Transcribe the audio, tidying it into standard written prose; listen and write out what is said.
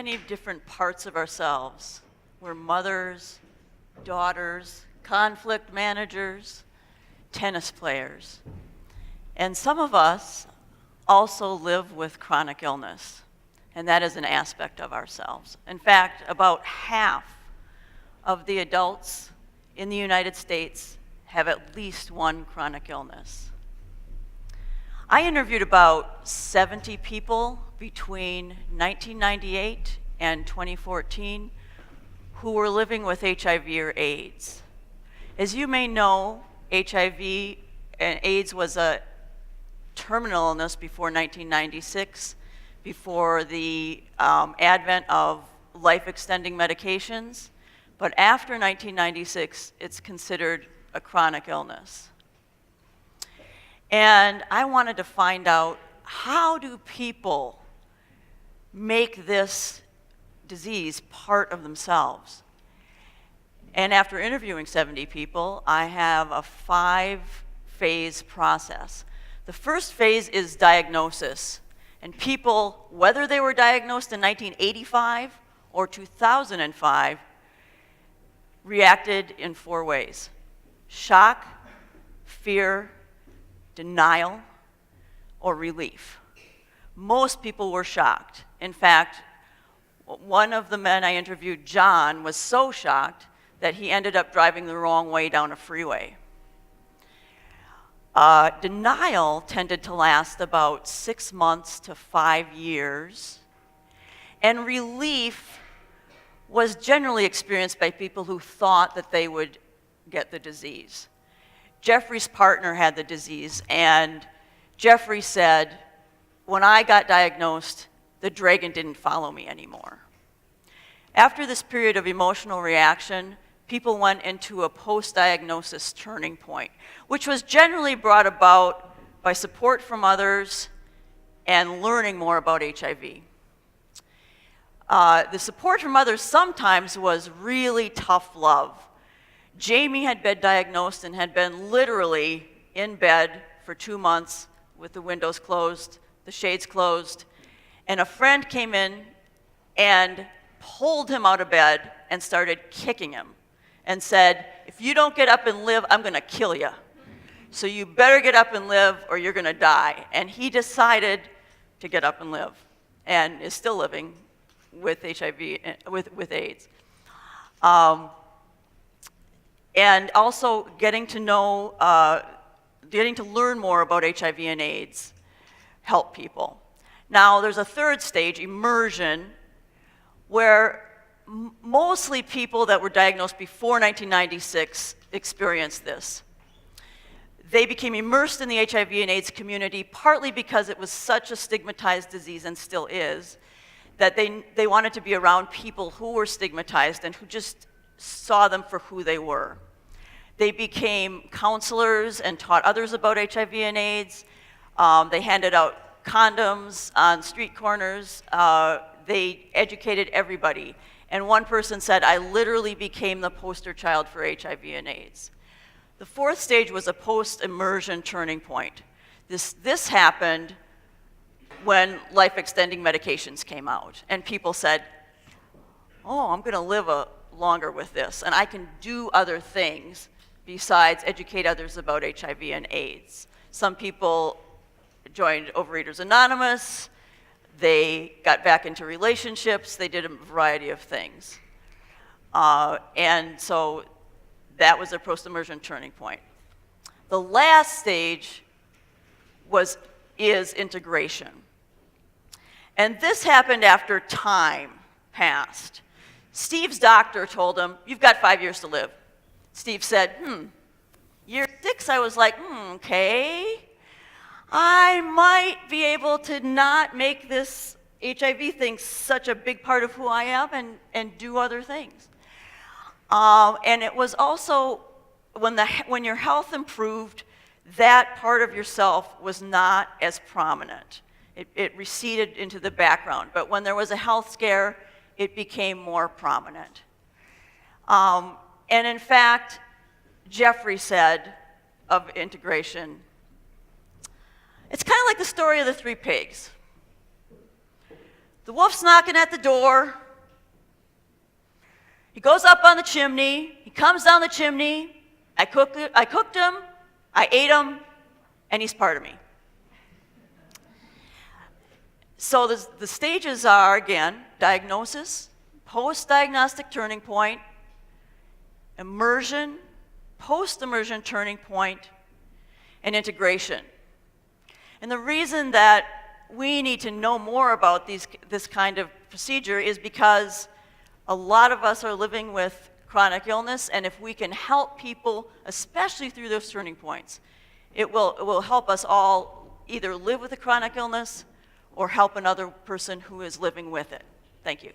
many different parts of ourselves. We're mothers, daughters, conflict managers, tennis players. And some of us also live with chronic illness, and that is an aspect of ourselves. In fact, about half of the adults in the United States have at least one chronic illness. I interviewed about 70 people between 1998 and 2014 who were living with HIV or AIDS. As you may know, HIV and AIDS was a terminal illness before 1996, before the advent of life-extending medications. But after 1996, it's considered a chronic illness. And I wanted to find out, how do people make this disease part of themselves? And after interviewing 70 people, I have a 5-phase process. The first phase is diagnosis. And people, whether they were diagnosed in 1985 or 2005, reacted in 4 ways: shock, fear, denial, or relief. Most people were shocked. In fact, one of the men I interviewed, John, was so shocked that he ended up driving the wrong way down a freeway. Denial tended to last about 6 months to 5 years, and relief was generally experienced by people who thought that they would get the disease. Jeffrey's partner had the disease, and Jeffrey said, when I got diagnosed, the dragon didn't follow me anymore. After this period of emotional reaction, people went into a post-diagnosis turning point, which was generally brought about by support from others and learning more about HIV. The support from others sometimes was really tough love. Jamie had been diagnosed and had been literally in bed for 2 months with the windows closed, the shades closed, and a friend came in and pulled him out of bed and started kicking him and said, if you don't get up and live, I'm going to kill you. So you better get up and live or you're going to die. And he decided to get up and live and is still living with HIV, with AIDS. And also getting to learn more about HIV and AIDS help people. Now, there's a third stage, immersion, where mostly people that were diagnosed before 1996 experienced this. They became immersed in the HIV and AIDS community, partly because it was such a stigmatized disease, and still is, that they wanted to be around people who were stigmatized and who just saw them for who they were. They became counselors and taught others about HIV and AIDS. They handed out condoms on street corners. They educated everybody. And one person said, I literally became the poster child for HIV and AIDS. The fourth stage was a post-immersion turning point. This happened when life-extending medications came out. And people said, oh, I'm going to live longer with this, and I can do other things besides educate others about HIV and AIDS. Some people joined Overeaters Anonymous. They got back into relationships. They did a variety of things. And so that was their post-immersion turning point. The last stage is integration. And this happened after time passed. Steve's doctor told him, you've got 5 years to live. Steve said, year 6, I was like, okay. I might be able to not make this HIV thing such a big part of who I am and do other things. And it was also, when your health improved, that part of yourself was not as prominent. It receded into the background. But when there was a health scare, it became more prominent. And in fact, Jeffrey said of integration, it's kind of like the story of the 3 pigs. The wolf's knocking at the door. He goes up on the chimney. He comes down the chimney. I cooked him. I ate him. And he's part of me. So the stages are, again, diagnosis, post-diagnostic turning point, immersion, post-immersion turning point, and integration. And the reason that we need to know more about this kind of procedure is because a lot of us are living with chronic illness, and if we can help people, especially through those turning points, it will help us all either live with a chronic illness or help another person who is living with it. Thank you.